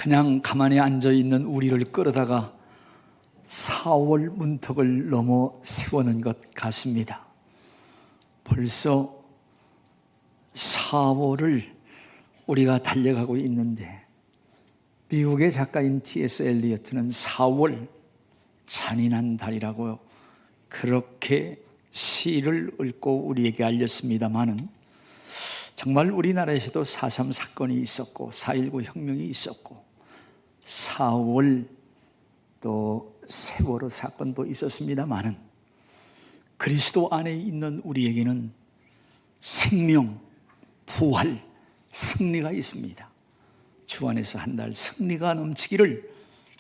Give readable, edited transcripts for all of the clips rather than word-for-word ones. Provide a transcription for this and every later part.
그냥 가만히 앉아있는 우리를 끌어다가 4월 문턱을 넘어 세우는 것 같습니다. 벌써 4월을 우리가 달려가고 있는데, 미국의 작가인 T.S. 엘리어트는 4월 잔인한 달이라고 그렇게 시를 읽고 우리에게 알렸습니다마는, 정말 우리나라에서도 4.3 사건이 있었고 4.19 혁명이 있었고 4월 또 세월호 사건도 있었습니다마는, 그리스도 안에 있는 우리에게는 생명, 부활, 승리가 있습니다. 주 안에서 한 달 승리가 넘치기를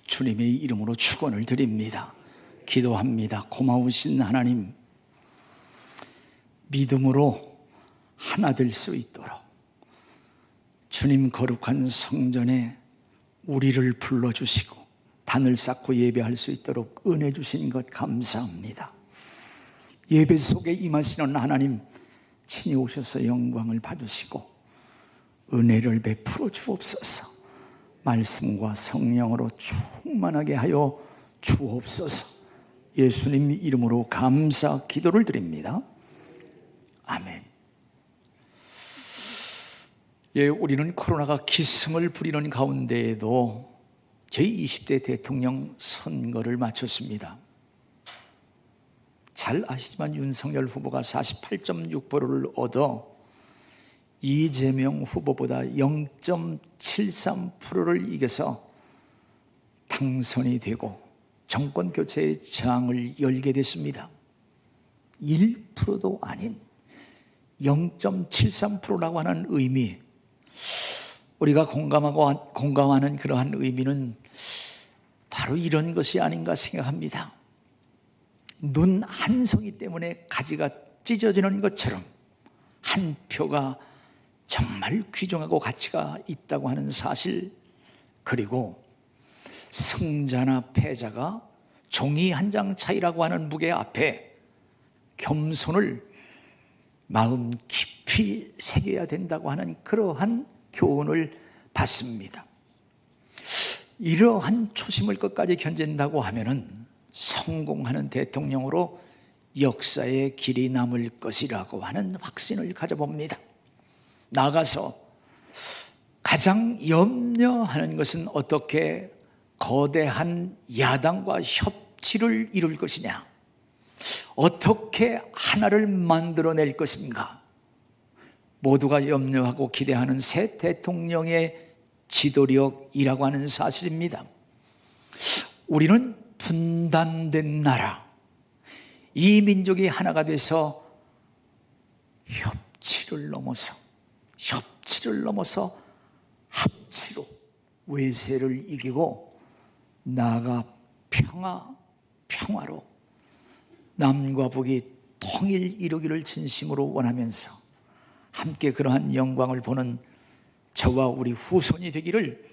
주님의 이름으로 축원을 드립니다. 기도합니다. 고마우신 하나님, 믿음으로 하나 될 수 있도록 주님 거룩한 성전에 우리를 불러주시고 단을 쌓고 예배할 수 있도록 은혜 주신 것 감사합니다. 예배 속에 임하시는 하나님, 친히 오셔서 영광을 받으시고 은혜를 베풀어 주옵소서. 말씀과 성령으로 충만하게 하여 주옵소서. 예수님 이름으로 감사 기도를 드립니다. 아멘. 예, 우리는 코로나가 기승을 부리는 가운데에도 제20대 대통령 선거를 마쳤습니다. 잘 아시지만 윤석열 후보가 48.6%를 얻어 이재명 후보보다 0.73%를 이겨서 당선이 되고 정권 교체의 장을 열게 됐습니다. 1%도 아닌 0.73%라고 하는 의미, 우리가 공감하는 그러한 의미는 바로 이런 것이 아닌가 생각합니다. 눈 한 송이 때문에 가지가 찢어지는 것처럼 한 표가 정말 귀중하고 가치가 있다고 하는 사실, 그리고 승자나 패자가 종이 한 장 차이라고 하는 무게 앞에 겸손을 마음 깊이 새겨야 된다고 하는 그러한 교훈을 받습니다. 이러한 초심을 끝까지 견딘다고 하면은 성공하는 대통령으로 역사의 길이 남을 것이라고 하는 확신을 가져봅니다. 나아가서 가장 염려하는 것은 어떻게 거대한 야당과 협치를 이룰 것이냐, 어떻게 하나를 만들어낼 것인가. 모두가 염려하고 기대하는 새 대통령의 지도력이라고 하는 사실입니다. 우리는 분단된 나라, 이 민족이 하나가 돼서 협치를 넘어서 합치로 외세를 이기고 나아가 평화로 남과 북이 통일 이루기를 진심으로 원하면서 함께 그러한 영광을 보는 저와 우리 후손이 되기를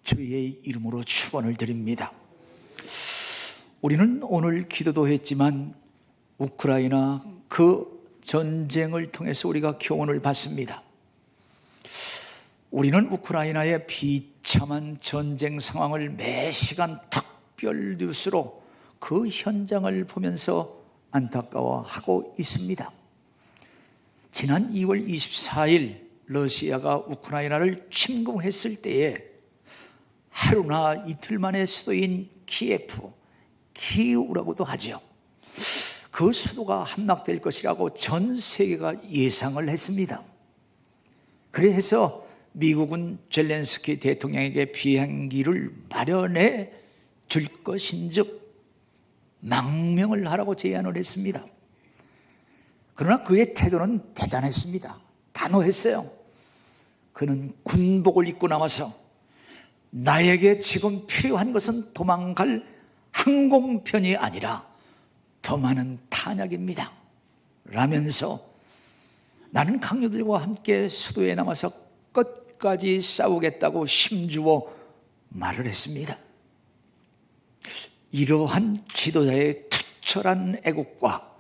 주의 이름으로 축원을 드립니다. 우리는 오늘 기도도 했지만 우크라이나 그 전쟁을 통해서 우리가 교훈을 받습니다. 우리는 우크라이나의 비참한 전쟁 상황을 매 시간 특별 뉴스로 그 현장을 보면서 안타까워하고 있습니다. 지난 2월 24일 러시아가 우크라이나를 침공했을 때에 하루나 이틀 만에 수도인 키이우라고도 하죠. 그 수도가 함락될 것이라고 전 세계가 예상을 했습니다. 그래서 미국은 젤렌스키 대통령에게 비행기를 마련해 줄 것인즉 망명을 하라고 제안을 했습니다. 그러나 그의 태도는 대단했습니다. 단호했어요. 그는 군복을 입고 나와서 나에게 지금 필요한 것은 도망갈 항공편이 아니라 더 많은 탄약입니다 라면서 나는 강요들과 함께 수도에 남아서 끝까지 싸우겠다고 힘주어 말을 했습니다. 이러한 지도자의 투철한 애국과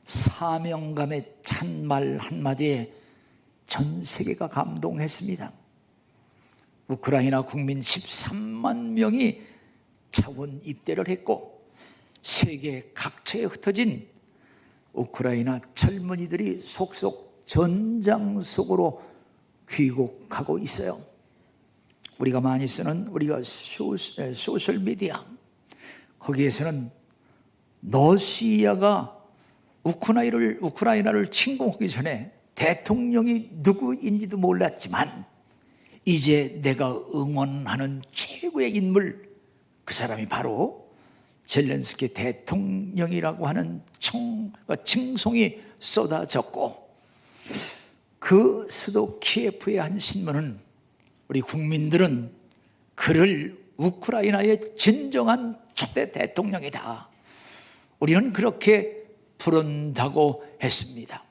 사명감의 찬 말 한마디에 전 세계가 감동했습니다. 우크라이나 국민 13만 명이 자원 입대를 했고 세계 각처에 흩어진 우크라이나 젊은이들이 속속 전장 속으로 귀국하고 있어요. 우리가 많이 쓰는 우리가 소셜미디어, 거기에서는 러시아가 우크라이나를 침공하기 전에 대통령이 누구인지도 몰랐지만 이제 내가 응원하는 최고의 인물, 그 사람이 바로 젤렌스키 대통령이라고 하는 칭송이 쏟아졌고, 그 수도 키예프의 한 신문은 우리 국민들은 그를 우크라이나의 진정한 초대 대통령이다, 우리는 그렇게 부른다고 했습니다.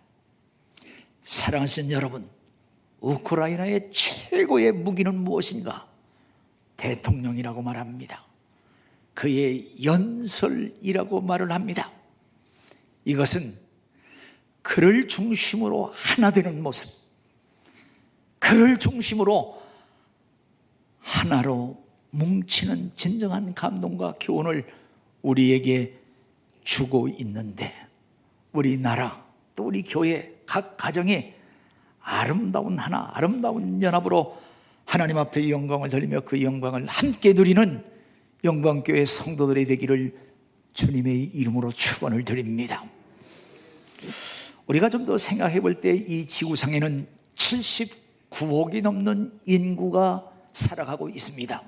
사랑하시는 여러분, 우크라이나의 최고의 무기는 무엇인가? 대통령이라고 말합니다. 그의 연설이라고 말을 합니다. 이것은 그를 중심으로 하나 되는 모습, 그를 중심으로 하나로 뭉치는 진정한 감동과 교훈을 우리에게 주고 있는데, 우리나라 또 우리 교회 각 가정이 아름다운 하나, 아름다운 연합으로 하나님 앞에 영광을 돌리며 그 영광을 함께 누리는 영광교회 성도들이 되기를 주님의 이름으로 축원을 드립니다. 우리가 좀 더 생각해 볼 때 이 지구상에는 79억이 넘는 인구가 살아가고 있습니다.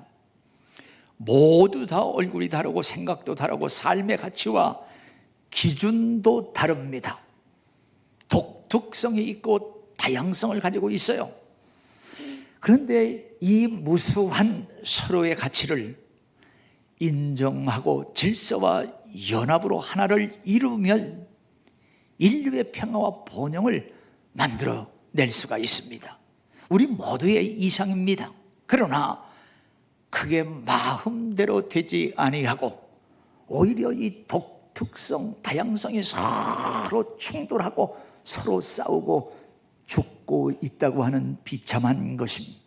모두 다 얼굴이 다르고 생각도 다르고 삶의 가치와 기준도 다릅니다. 독특성이 있고 다양성을 가지고 있어요. 그런데 이 무수한 서로의 가치를 인정하고 질서와 연합으로 하나를 이루면 인류의 평화와 번영을 만들어낼 수가 있습니다. 우리 모두의 이상입니다. 그러나 그게 마음대로 되지 아니하고 오히려 이 독특성, 다양성이 서로 충돌하고 서로 싸우고 죽고 있다고 하는 비참한 것입니다.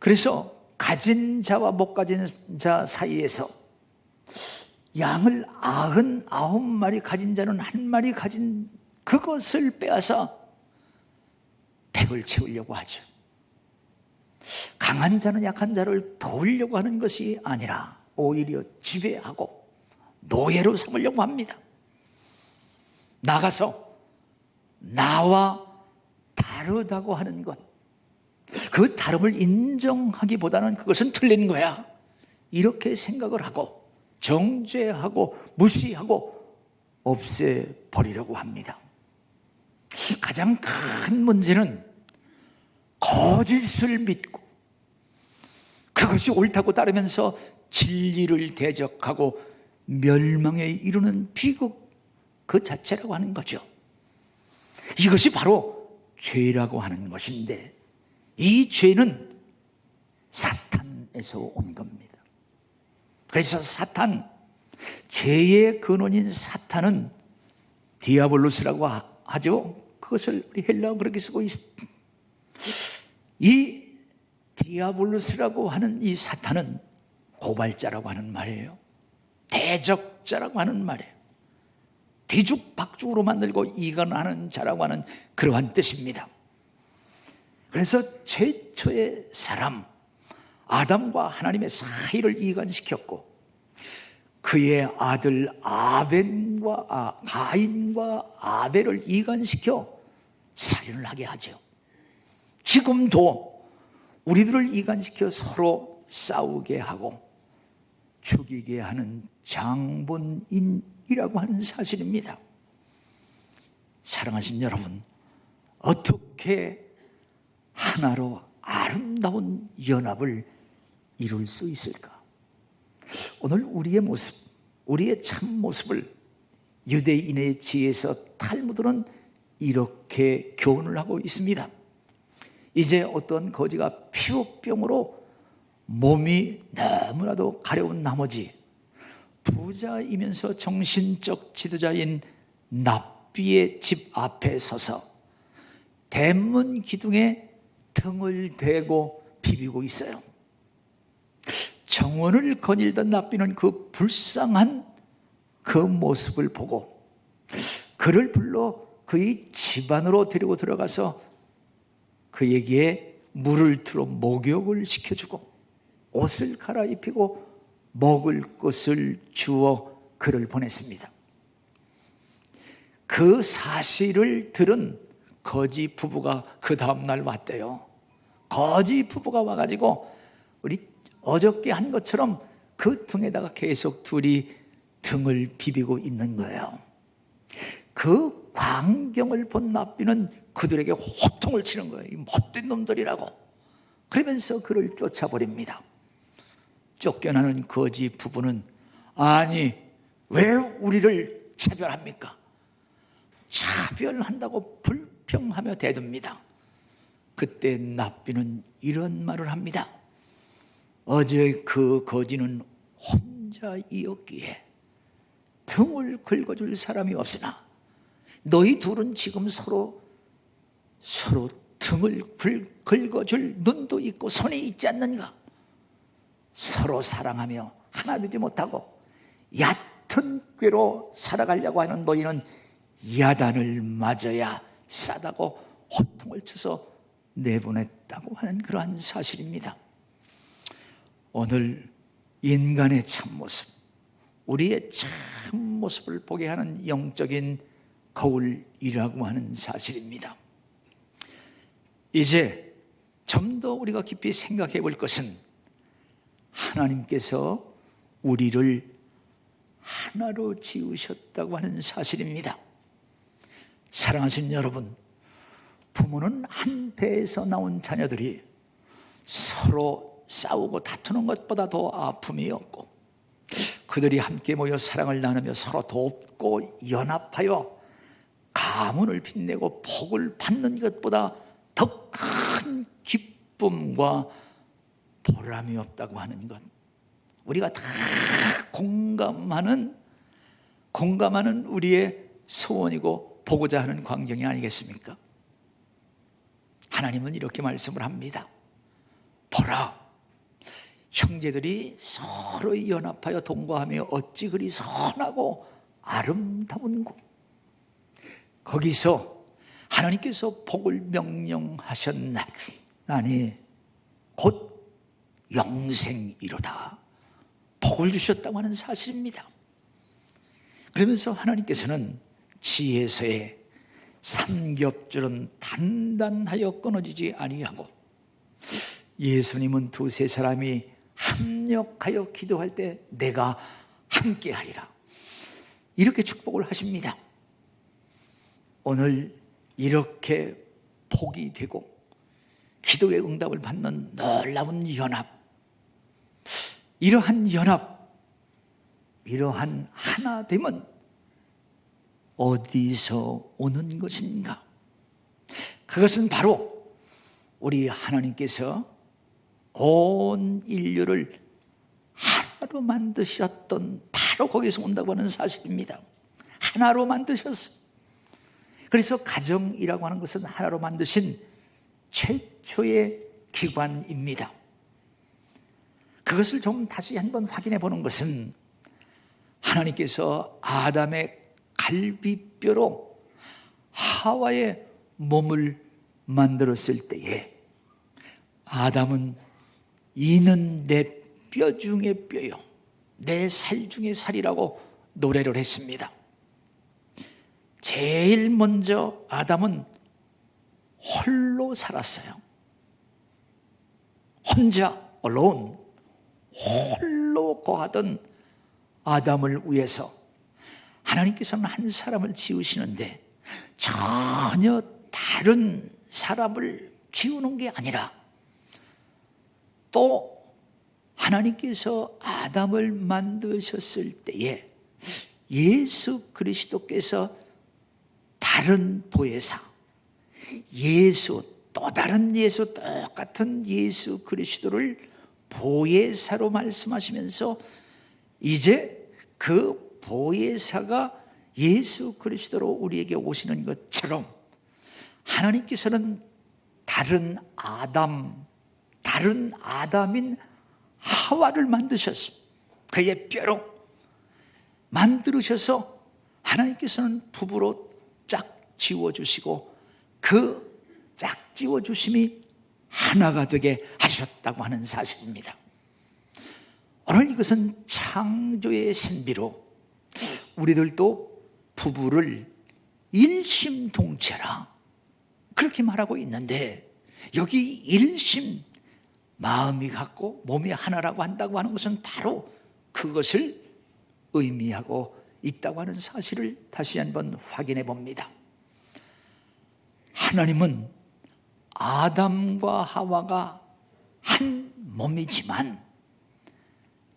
그래서 가진 자와 못 가진 자 사이에서 양을 99마리 가진 자는 1마리 가진 그것을 빼앗아 100을 채우려고 하죠. 강한 자는 약한 자를 도우려고 하는 것이 아니라 오히려 지배하고 노예로 삼으려고 합니다. 나가서 나와 다르다고 하는 것, 그 다름을 인정하기보다는 그것은 틀린 거야, 이렇게 생각을 하고 정죄하고 무시하고 없애버리려고 합니다. 가장 큰 문제는 거짓을 믿고 그것이 옳다고 따르면서 진리를 대적하고 멸망에 이르는 비극 그 자체라고 하는 거죠. 이것이 바로 죄라고 하는 것인데, 이 죄는 사탄에서 온 겁니다. 그래서 죄의 근원인 사탄은 디아블로스라고 하죠. 그것을 우리 헬라어 그렇게 쓰고 있습니다. 이 디아블로스라고 하는 이 사탄은 고발자라고 하는 말이에요. 대적자라고 하는 말이에요. 뒤죽박죽으로 만들고 이간하는 자라고 하는 그러한 뜻입니다. 그래서 최초의 사람 아담과 하나님의 사이를 이간시켰고, 그의 아들 가인과 아벨을 이간시켜 살인을 하게 하죠. 지금도 우리들을 이간시켜 서로 싸우게 하고 죽이게 하는 장본인이라고 하는 사실입니다. 사랑하신 여러분, 어떻게 하나로 아름다운 연합을 이룰 수 있을까? 오늘 우리의 모습, 우리의 참모습을 유대인의 지혜에서 탈무드는 이렇게 교훈을 하고 있습니다. 이제 어떤 거지가 피부병으로 몸이 너무나도 가려운 나머지 부자이면서 정신적 지도자인 납비의 집 앞에 서서 대문 기둥에 등을 대고 비비고 있어요. 정원을 거닐던 납비는 그 불쌍한 그 모습을 보고 그를 불러 그의 집 안으로 데리고 들어가서 그에게 물을 틀어 목욕을 시켜주고 옷을 갈아입히고 먹을 것을 주어 그를 보냈습니다. 그 사실을 들은 거지 부부가 그 다음날 왔대요. 거지 부부가 와가지고 우리 어저께 한 것처럼 그 등에다가 계속 둘이 등을 비비고 있는 거예요. 그 광경을 본 납비는 그들에게 호통을 치는 거예요. 이 못된 놈들이라고. 그러면서 그를 쫓아버립니다. 쫓겨나는 거지 부부는 아니 왜 우리를 차별합니까? 차별한다고 불평하며 대듭니다. 그때 납비는 이런 말을 합니다. 어제 그 거지는 혼자이었기에 등을 긁어줄 사람이 없으나 너희 둘은 지금 서로 등을 긁어줄 눈도 있고 손이 있지 않는가? 서로 사랑하며 하나 되지 못하고 얕은 꾀로 살아가려고 하는 너희는 야단을 맞아야 싸다고 호통을 쳐서 내보냈다고 하는 그러한 사실입니다. 오늘 인간의 참모습, 우리의 참모습을 보게 하는 영적인 거울이라고 하는 사실입니다. 이제 좀 더 우리가 깊이 생각해 볼 것은 하나님께서 우리를 하나로 지으셨다고 하는 사실입니다. 사랑하시는 여러분, 부모는 한 배에서 나온 자녀들이 서로 싸우고 다투는 것보다 더 아픔이 없고 그들이 함께 모여 사랑을 나누며 서로 돕고 연합하여 가문을 빛내고 복을 받는 것보다 더 큰 기쁨과 보람이 없다고 하는 것, 우리가 다 공감하는 우리의 소원이고 보고자 하는 광경이 아니겠습니까? 하나님은 이렇게 말씀을 합니다. 보라, 형제들이 서로 연합하여 동거하며 어찌 그리 선하고 아름다운고. 거기서 하나님께서 복을 명령하셨나니 곧 영생이로다. 복을 주셨다고 하는 사실입니다. 그러면서 하나님께서는 지혜서에 삼겹줄은 단단하여 끊어지지 아니하고 예수님은 두세 사람이 합력하여 기도할 때 내가 함께하리라, 이렇게 축복을 하십니다. 오늘 이렇게 복이 되고 기도의 응답을 받는 놀라운 연합, 이러한 연합, 이러한 하나됨은 어디서 오는 것인가? 그것은 바로 우리 하나님께서 온 인류를 하나로 만드셨던, 바로 거기서 온다고 하는 사실입니다. 하나로 만드셨어요. 그래서 가정이라고 하는 것은 하나로 만드신 최초의 기관입니다. 그것을 좀 다시 한번 확인해 보는 것은 하나님께서 아담의 갈비뼈로 하와의 몸을 만들었을 때에 아담은 이는 내 뼈 중에 뼈요, 내 살 중에 살이라고 노래를 했습니다. 제일 먼저 아담은 홀로 살았어요. 혼자, alone, 홀로 거하던 아담을 위해서 하나님께서는 한 사람을 지으시는데 전혀 다른 사람을 지우는 게 아니라 또 하나님께서 아담을 만드셨을 때에 예수 그리스도께서 다른 보혜사, 또 다른 예수, 똑같은 예수 그리스도를 보혜사로 말씀하시면서 이제 그 보혜사가 예수 그리스도로 우리에게 오시는 것처럼 하나님께서는 다른 아담, 다른 아담인 하와를 만드셨습니다. 그의 뼈로 만들으셔서 하나님께서는 부부로 짝 지워주시고 그 짝 지워주심이 하나가 되게 하셨다고 하는 사실입니다. 오늘 이것은 창조의 신비로 우리들도 부부를 일심동체라 그렇게 말하고 있는데, 여기 일심, 마음이 같고 몸이 하나라고 한다고 하는 것은 바로 그것을 의미하고 있다고 하는 사실을 다시 한번 확인해 봅니다. 하나님은 아담과 하와가 한 몸이지만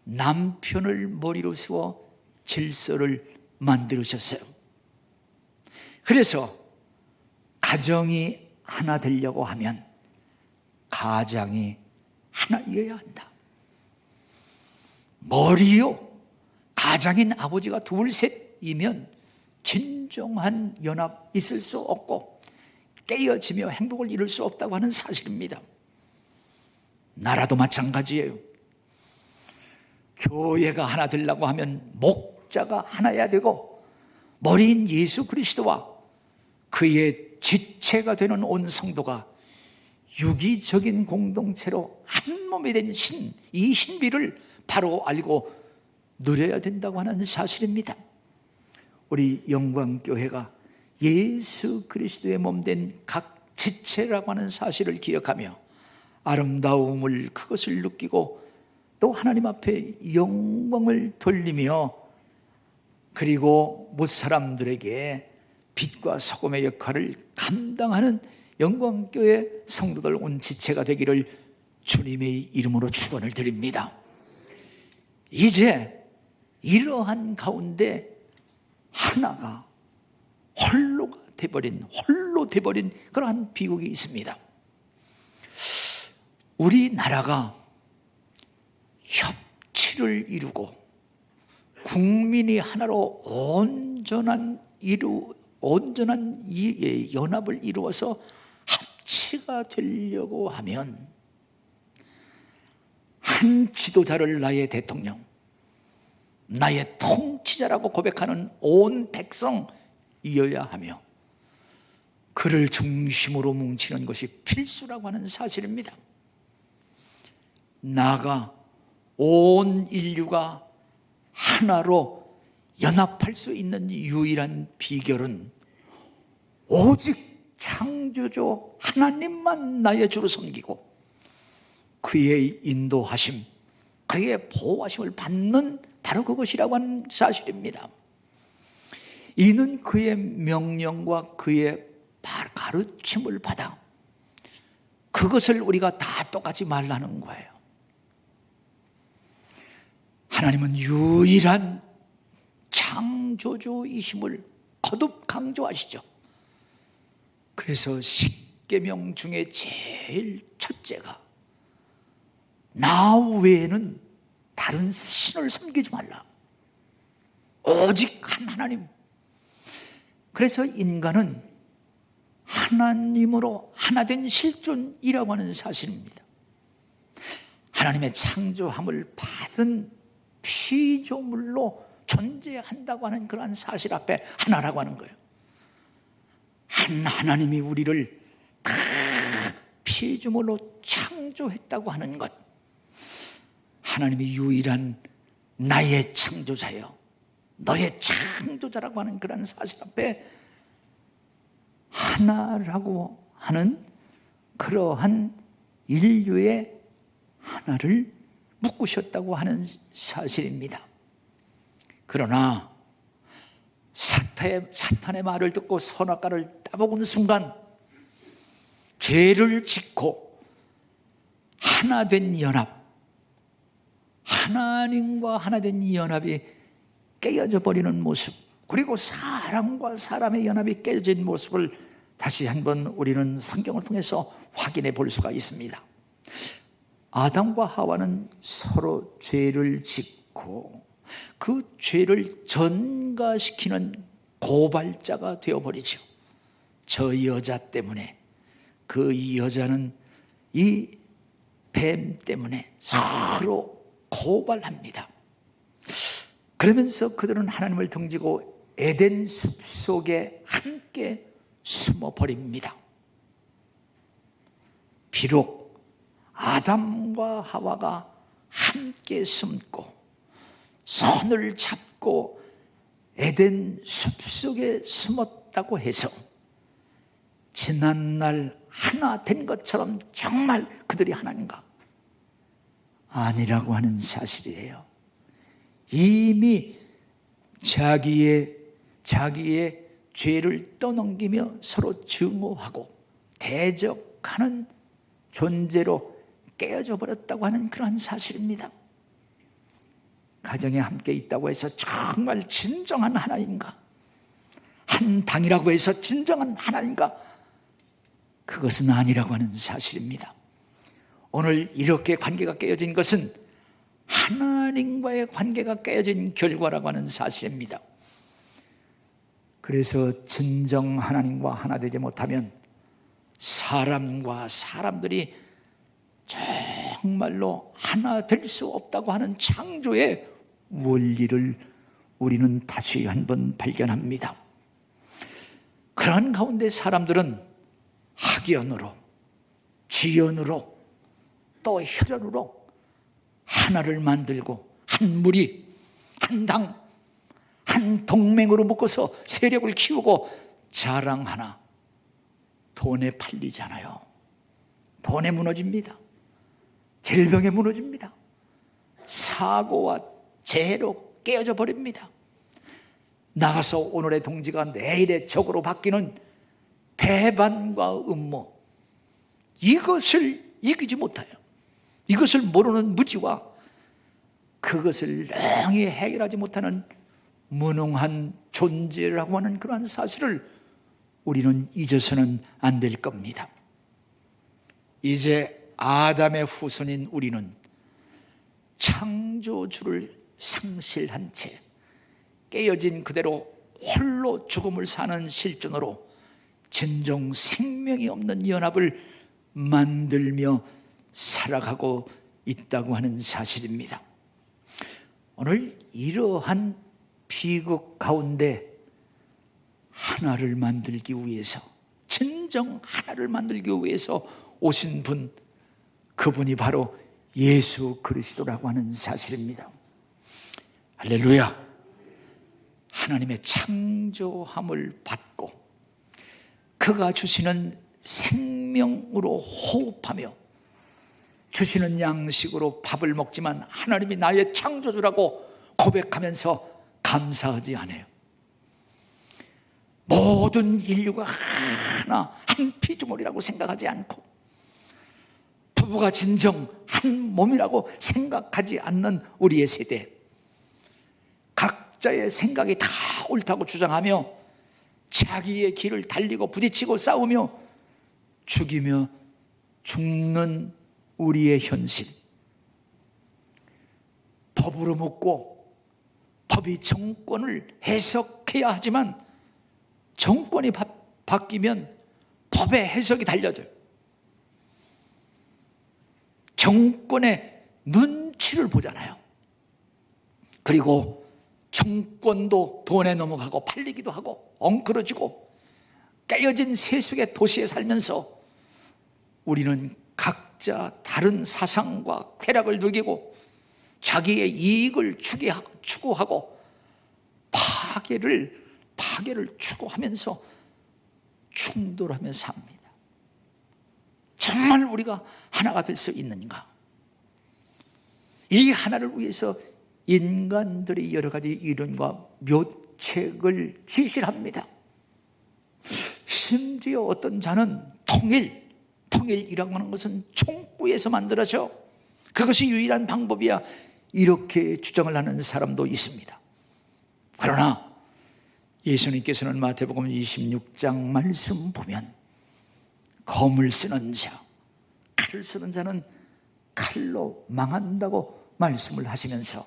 남편을 머리로 세워 질서를 만들으셨어요. 그래서 가정이 하나 되려고 하면 가장이 하나이어야 한다. 머리요, 가장인 아버지가 둘, 셋이면 진정한 연합 있을 수 없고 깨어지며 행복을 이룰 수 없다고 하는 사실입니다. 나라도 마찬가지예요. 교회가 하나 되려고 하면 목자가 하나여야 되고 머리인 예수 그리스도와 그의 지체가 되는 온 성도가 유기적인 공동체로 한 몸이 된 이 신비를 바로 알고 누려야 된다고 하는 사실입니다. 우리 영광교회가 예수 그리스도의 몸된 각 지체라고 하는 사실을 기억하며 아름다움을 그것을 느끼고 또 하나님 앞에 영광을 돌리며, 그리고 무사람들에게 빛과 소금의 역할을 감당하는 영광교회 성도들 온 지체가 되기를 주님의 이름으로 축원을 드립니다. 이제 이러한 가운데 하나가 홀로 돼버린 그러한 비극이 있습니다. 우리나라가 협치를 이루고 국민이 하나로 온전한 연합을 이루어서 합치가 되려고 하면 한 지도자를 나의 대통령, 나의 통치자라고 고백하는 온 백성이어야 하며 그를 중심으로 뭉치는 것이 필수라고 하는 사실입니다. 나아가 온 인류가 하나로 연합할 수 있는 유일한 비결은 오직 창조주 하나님만 나의 주로 섬기고 그의 인도하심, 그의 보호하심을 받는 바로 그것이라고 하는 사실입니다. 이는 그의 명령과 그의 가르침을 받아 그것을 우리가 다 똑같이 말하는 거예요. 하나님은 유일한 창조주이심을 거듭 강조하시죠. 그래서 십계명 중에 제일 첫째가 나 외에는 다른 신을 섬기지 말라. 오직 한 하나님. 그래서 인간은 하나님으로 하나된 실존이라고 하는 사실입니다. 하나님의 창조함을 받은 피조물로 존재한다고 하는 그러한 사실 앞에 하나라고 하는 거예요. 한 하나님이 우리를 다 피조물로 창조했다고 하는 것, 하나님이 유일한 나의 창조자요, 너의 창조자라고 하는 그런 사실 앞에 하나라고 하는 그러한 인류의 하나를 묶으셨다고 하는 사실입니다. 그러나 사탄의 말을 듣고 선악과를 따먹은 순간 죄를 짓고 하나된 연합, 하나님과 하나된 연합이 깨어져 버리는 모습, 그리고 사람과 사람의 연합이 깨어진 모습을 다시 한번 우리는 성경을 통해서 확인해 볼 수가 있습니다. 아담과 하와는 서로 죄를 짓고 그 죄를 전가시키는 고발자가 되어버리죠. 저 여자 때문에 그 여자는 이 뱀 때문에 서로 고발합니다. 그러면서 그들은 하나님을 등지고 에덴 숲속에 함께 숨어버립니다. 비록 아담과 하와가 함께 숨고 손을 잡고 에덴 숲속에 숨었다고 해서 지난날 하나 된 것처럼 정말 그들이 하나인가? 아니라고 하는 사실이에요. 이미 자기의 죄를 떠넘기며 서로 증오하고 대적하는 존재로 깨어져 버렸다고 하는 그러한 사실입니다. 가정에 함께 있다고 해서 정말 진정한 하나인가? 한 당이라고 해서 진정한 하나인가? 그것은 아니라고 하는 사실입니다. 오늘 이렇게 관계가 깨어진 것은 하나님과의 관계가 깨어진 결과라고 하는 사실입니다. 그래서 진정 하나님과 하나 되지 못하면 사람과 사람들이 정말로 하나 될 수 없다고 하는 창조의 원리를 우리는 다시 한번 발견합니다. 그러한 가운데 사람들은 학연으로, 지연으로, 또 혈연으로 하나를 만들고 한 무리, 한 당, 한 동맹으로 묶어서 세력을 키우고 자랑하나 돈에 팔리잖아요. 돈에 무너집니다. 질병에 무너집니다. 사고와 재해로 깨어져 버립니다. 나가서 오늘의 동지가 내일의 적으로 바뀌는 배반과 음모, 이것을 이기지 못해요. 이것을 모르는 무지와 그것을 영히 해결하지 못하는 무능한 존재라고 하는 그러한 사실을 우리는 잊어서는 안 될 겁니다. 이제 아담의 후손인 우리는 창조주를 상실한 채 깨어진 그대로 홀로 죽음을 사는 실존으로 진정 생명이 없는 연합을 만들며 살아가고 있다고 하는 사실입니다. 오늘 이러한 비극 가운데 하나를 만들기 위해서, 진정 하나를 만들기 위해서 오신 분, 그분이 바로 예수 그리스도라고 하는 사실입니다. 할렐루야. 하나님의 창조함을 받고 그가 주시는 생명으로 호흡하며 주시는 양식으로 밥을 먹지만 하나님이 나의 창조주라고 고백하면서 감사하지 않아요. 모든 인류가 하나 한 피조물이라고 생각하지 않고 부부가 진정 한 몸이라고 생각하지 않는 우리의 세대, 각자의 생각이 다 옳다고 주장하며 자기의 길을 달리고 부딪히고 싸우며 죽이며 죽는 우리의 현실, 법으로 묻고 법이 정권을 해석해야 하지만 정권이 바뀌면 법의 해석이 달려져요. 정권의 눈치를 보잖아요. 그리고 정권도 돈에 넘어가고 팔리기도 하고 엉클어지고 깨어진 세속의 도시에 살면서 우리는 각자 다른 사상과 쾌락을 누리고 자기의 이익을 추구하고 파괴를 추구하면서 충돌하며 삽니다. 정말 우리가 하나가 될 수 있는가? 이 하나를 위해서 인간들이 여러 가지 이론과 묘책을 지시합니다. 심지어 어떤 자는 통일이라고 하는 것은 총구에서 만들어져 그것이 유일한 방법이야, 이렇게 주장을 하는 사람도 있습니다. 그러나 예수님께서는 마태복음 26장 말씀 보면 검을 쓰는 자, 칼을 쓰는 자는 칼로 망한다고 말씀을 하시면서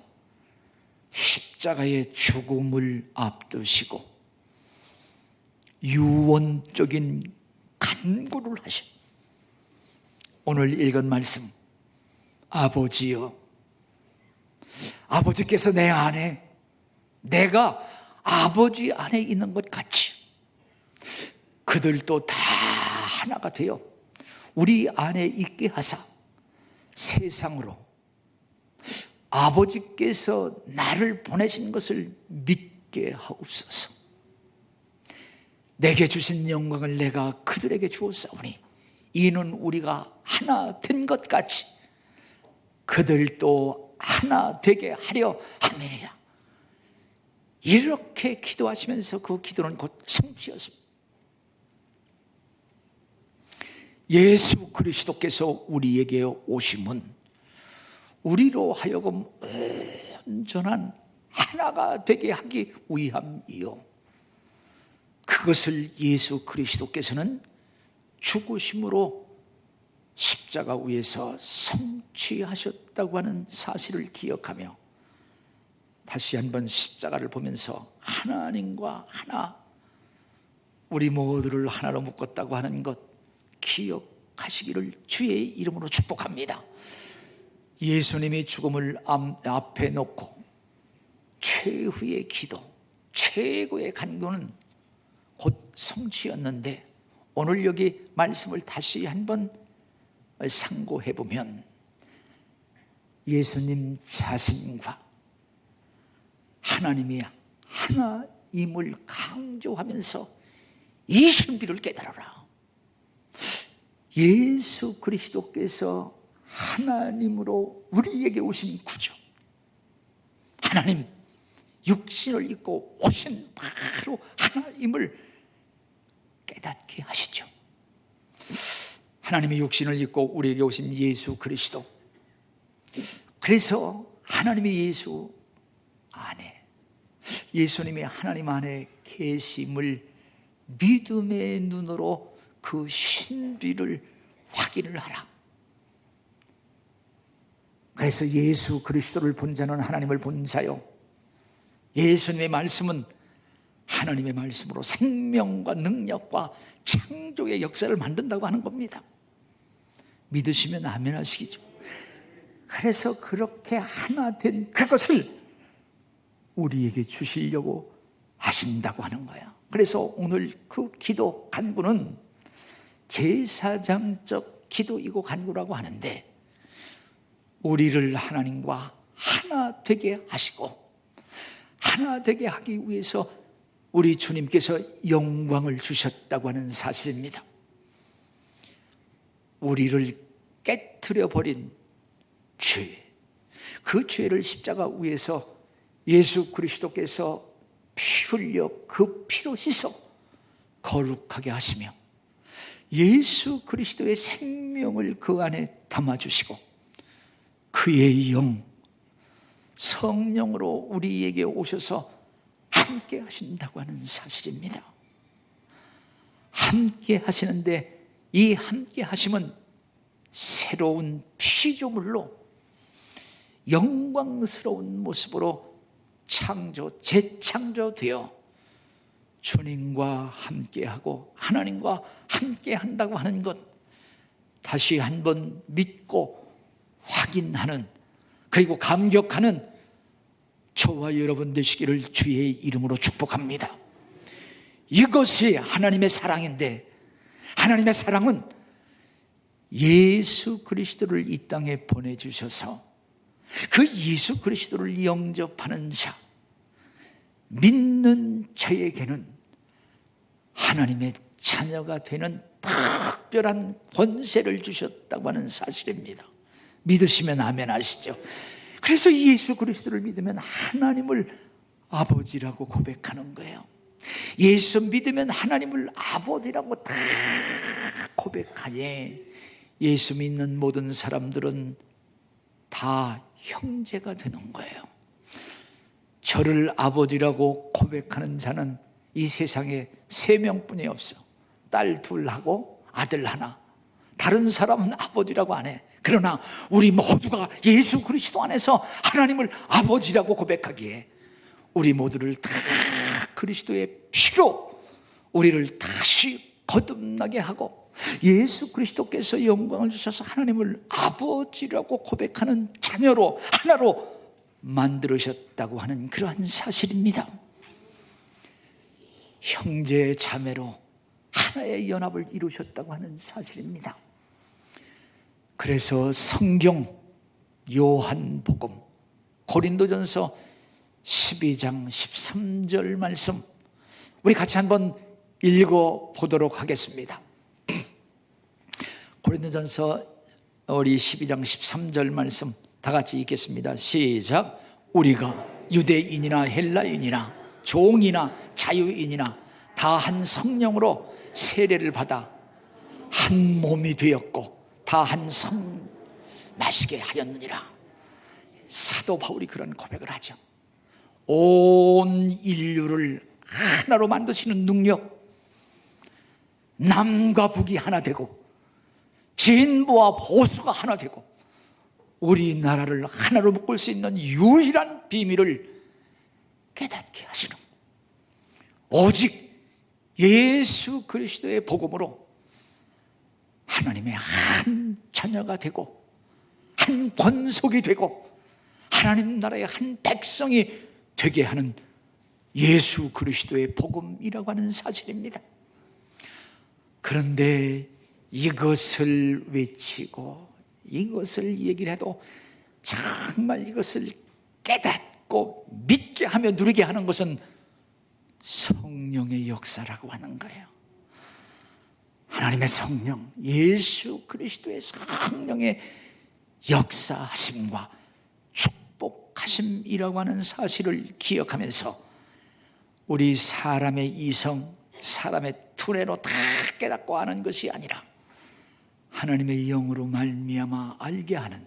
십자가의 죽음을 앞두시고 유언적인 간구를 하셔. 오늘 읽은 말씀, 아버지여, 아버지께서 내 안에, 내가 아버지 안에 있는 것 같이 그들도 다 하나가 되어 우리 안에 있게 하사 세상으로 아버지께서 나를 보내신 것을 믿게 하옵소서. 내게 주신 영광을 내가 그들에게 주었사오니 이는 우리가 하나 된 것 같이 그들도 하나 되게 하려 함이니라. 이렇게 기도하시면서 그 기도는 곧 성취였습니다. 예수 그리스도께서 우리에게 오심은 우리로 하여금 온전한 하나가 되게 하기 위함이요, 그것을 예수 그리스도께서는 죽으심으로 십자가 위에서 성취하셨다고 하는 사실을 기억하며 다시 한번 십자가를 보면서 하나님과 하나, 우리 모두를 하나로 묶었다고 하는 것 기억하시기를 주의 이름으로 축복합니다. 예수님이 죽음을 앞에 놓고 최후의 기도, 최고의 간구는 곧 성취였는데, 오늘 여기 말씀을 다시 한번 상고해 보면 예수님 자신과 하나님이 하나임을 강조하면서 이 신비를 깨달아라. 예수 그리스도께서 하나님으로 우리에게 오신 구주, 하나님 육신을 입고 오신 바로 하나님을 깨닫게 하시죠. 하나님의 육신을 입고 우리에게 오신 예수 그리스도, 그래서 하나님의 예수 안에, 예수님이 하나님 안에 계심을 믿음의 눈으로 그 신비를 확인을 하라. 그래서 예수 그리스도를 본 자는 하나님을 본 자요, 예수님의 말씀은 하나님의 말씀으로 생명과 능력과 창조의 역사를 만든다고 하는 겁니다. 믿으시면 아멘 하시기죠. 그래서 그렇게 하나 된 그것을 우리에게 주시려고 하신다고 하는 거야. 그래서 오늘 그 기도 간구는 제사장적 기도이고 간구라고 하는데, 우리를 하나님과 하나 되게 하시고 하나 되게 하기 위해서 우리 주님께서 영광을 주셨다고 하는 사실입니다. 우리를 깨트려 버린 죄, 그 죄를 십자가 위에서 예수 그리스도께서 피 흘려 그 피로 씻어 거룩하게 하시며 예수 그리스도의 생명을 그 안에 담아주시고 그의 영, 성령으로 우리에게 오셔서 함께 하신다고 하는 사실입니다. 함께 하시는데 이 함께 하심은 새로운 피조물로 영광스러운 모습으로 재창조되어 주님과 함께하고 하나님과 함께한다고 하는 것, 다시 한번 믿고 확인하는, 그리고 감격하는 저와 여러분 되시기를 주의 이름으로 축복합니다. 이것이 하나님의 사랑인데, 하나님의 사랑은 예수 그리스도를 이 땅에 보내주셔서 그 예수 그리스도를 영접하는 자, 믿는 자에게는 하나님의 자녀가 되는 특별한 권세를 주셨다고 하는 사실입니다. 믿으시면 아멘 하시죠. 그래서 예수 그리스도를 믿으면 하나님을 아버지라고 고백하는 거예요. 예수 믿으면 하나님을 아버지라고 다 고백하니 예수 믿는 모든 사람들은 다 형제가 되는 거예요. 저를 아버지라고 고백하는 자는 이 세상에 3명뿐이 없어. 딸 2하고 아들 1. 다른 사람은 아버지라고 안 해. 그러나 우리 모두가 예수 그리스도 안에서 하나님을 아버지라고 고백하기에 우리 모두를 다 그리스도의 피로 우리를 다시 거듭나게 하고 예수 그리스도께서 영광을 주셔서 하나님을 아버지라고 고백하는 자녀로 하나로 만들으셨다고 하는 그러한 사실입니다. 형제 자매로 하나의 연합을 이루셨다고 하는 사실입니다. 그래서 성경 요한복음 고린도전서 12장 13절 말씀 우리 같이 한번 읽어보도록 하겠습니다. 고린도전서 우리 12장 13절 말씀 다 같이 읽겠습니다. 시작. 우리가 유대인이나 헬라인이나 종이나 자유인이나 다 한 성령으로 세례를 받아 한 몸이 되었고 다 한 성 마시게 하였느니라. 사도 바울이 그런 고백을 하죠. 온 인류를 하나로 만드시는 능력, 남과 북이 하나 되고 진보와 보수가 하나 되고 우리나라를 하나로 묶을 수 있는 유일한 비밀을 깨닫게 하시는, 오직 예수 그리스도의 복음으로 하나님의 한 자녀가 되고 한 권속이 되고 하나님 나라의 한 백성이 되게 하는 예수 그리스도의 복음이라고 하는 사실입니다. 그런데 이것을 외치고 이것을 얘기를 해도 정말 이것을 깨닫고 믿게 하며 누리게 하는 것은 성령의 역사라고 하는 거예요. 하나님의 성령, 예수 그리스도의 성령의 역사하심과 축복하심이라고 하는 사실을 기억하면서 우리 사람의 이성, 사람의 두뇌로 다 깨닫고 아는 것이 아니라 하나님의 영으로 말미암아 알게 하는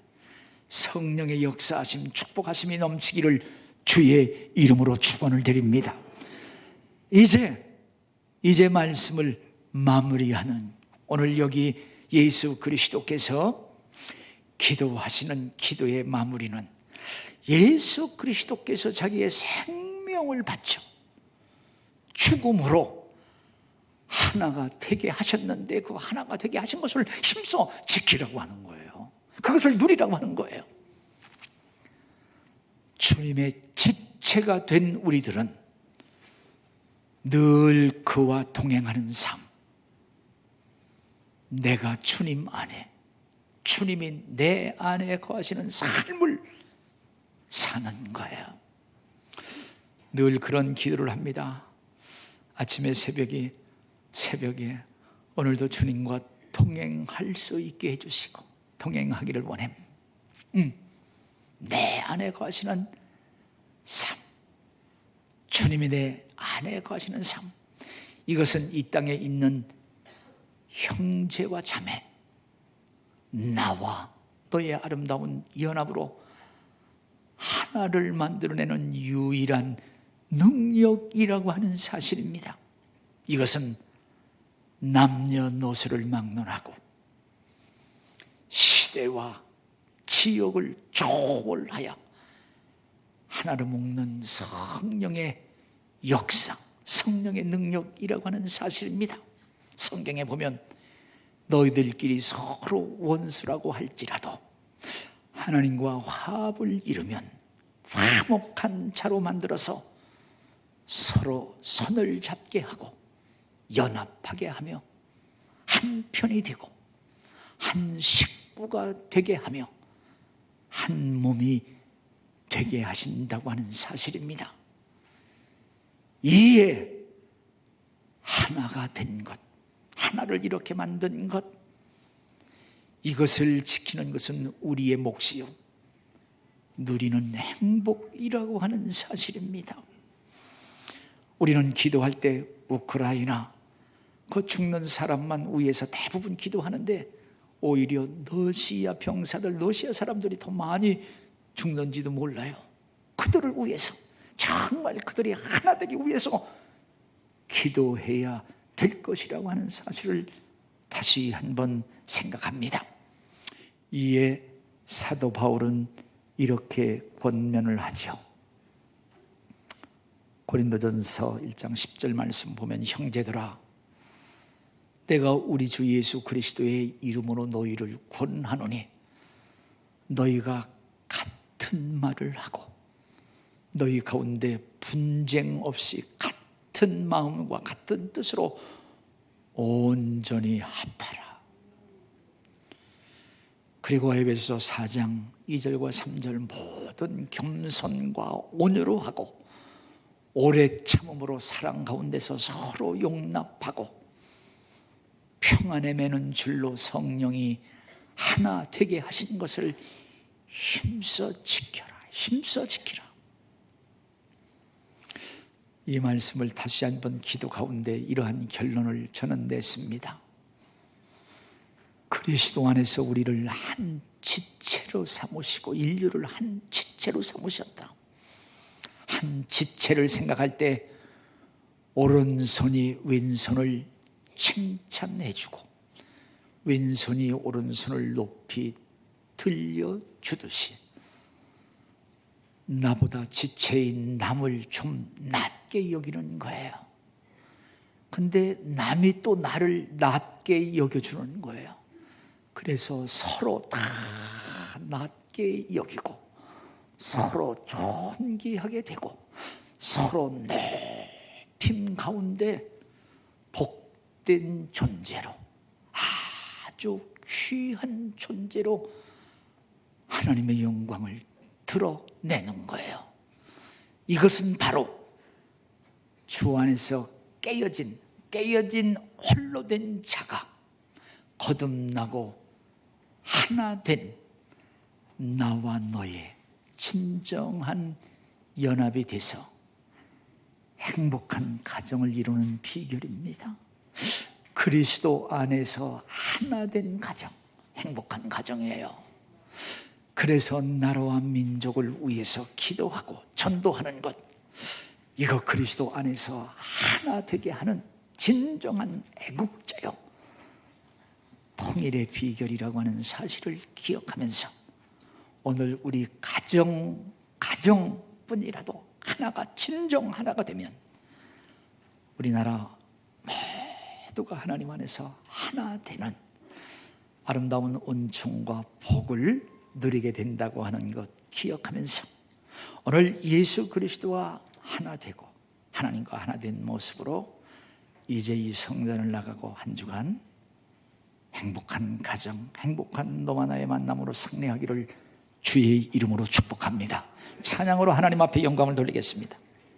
성령의 역사하심, 축복하심이 넘치기를 주의 이름으로 축원을 드립니다. 이제 말씀을 마무리하는, 오늘 여기 예수 그리스도께서 기도하시는 기도의 마무리는 예수 그리스도께서 자기의 생명을 바쳐 죽음으로 하나가 되게 하셨는데 그 하나가 되게 하신 것을 힘써 지키라고 하는 거예요. 그것을 누리라고 하는 거예요. 주님의 지체가 된 우리들은 늘 그와 동행하는 삶, 내가 주님 안에, 주님이 내 안에 거하시는 삶을 사는 거예요. 늘 그런 기도를 합니다. 아침에 새벽에 오늘도 주님과 동행할 수 있게 해주시고 동행하기를 원해. 내 안에 거하시는 삶, 주님이 내 안에 거하시는 삶, 이것은 이 땅에 있는 형제와 자매, 나와 너의 아름다운 연합으로 하나를 만들어내는 유일한 능력이라고 하는 사실입니다. 이것은 남녀노소를 막론하고 시대와 지역을 초월하여 하나로 묶는 성령의 역사, 성령의 능력이라고 하는 사실입니다. 성경에 보면 너희들끼리 서로 원수라고 할지라도 하나님과 화합을 이루면 화목한 자로 만들어서 서로 손을 잡게 하고 연합하게 하며 한 편이 되고 한 식구가 되게 하며 한 몸이 되게 하신다고 하는 사실입니다. 이에 하나가 된 것, 하나를 이렇게 만든 것, 이것을 지키는 것은 우리의 몫이요 누리는 행복이라고 하는 사실입니다. 우리는 기도할 때 우크라이나 그 죽는 사람만 위해서 대부분 기도하는데 오히려 러시아 병사들, 러시아 사람들이 더 많이 죽는지도 몰라요. 그들을 위해서, 정말 그들이 하나 되기 위해서 기도해야 될 것이라고 하는 사실을 다시 한번 생각합니다. 이에 사도 바울은 이렇게 권면을 하죠. 고린도전서 1장 10절 말씀 보면 형제들아 내가 우리 주 예수 그리스도의 이름으로 너희를 권하노니 너희가 같은 말을 하고 너희 가운데 분쟁 없이 같은 마음과 같은 뜻으로 온전히 합하라. 그리고 에베소 4장 2절과 3절 모든 겸손과 온유로 하고 오래 참음으로 사랑 가운데서 서로 용납하고 평안에 매는 줄로 성령이 하나 되게 하신 것을 힘써 지켜라. 힘써 지키라. 이 말씀을 다시 한번 기도 가운데 이러한 결론을 저는 냈습니다. 그리스도 안에서 우리를 한 지체로 삼으시고 인류를 한 지체로 삼으셨다. 한 지체를 생각할 때 오른손이 왼손을 칭찬해주고 왼손이 오른손을 높이 들려주듯이 나보다 지체인 남을 좀 낮게 여기는 거예요. 근데 남이 또 나를 낮게 여겨주는 거예요. 그래서 서로 다 낮게 여기고 서로 존귀하게 되고 서로 높임 가운데 복된 존재로 아주 귀한 존재로 하나님의 영광을 드러내는 거예요. 이것은 바로 주 안에서 깨어진 홀로 된 자가 거듭나고 하나 된 나와 너의 진정한 연합이 돼서 행복한 가정을 이루는 비결입니다. 그리스도 안에서 하나 된 가정, 행복한 가정이에요. 그래서 나라와 민족을 위해서 기도하고 전도하는 것, 이거 그리스도 안에서 하나 되게 하는 진정한 애국자요, 통일의 비결이라고 하는 사실을 기억하면서 오늘 우리 가정뿐이라도 하나가 진정 하나가 되면 우리나라 모두가 하나님 안에서 하나 되는 아름다운 은총과 복을 누리게 된다고 하는 것 기억하면서 오늘 예수 그리스도와 하나 되고 하나님과 하나 된 모습으로 이제 이 성전을 나가고 한 주간 행복한 가정, 행복한 너와 나의 만남으로 승리하기를 주의 이름으로 축복합니다. 찬양으로 하나님 앞에 영광을 돌리겠습니다.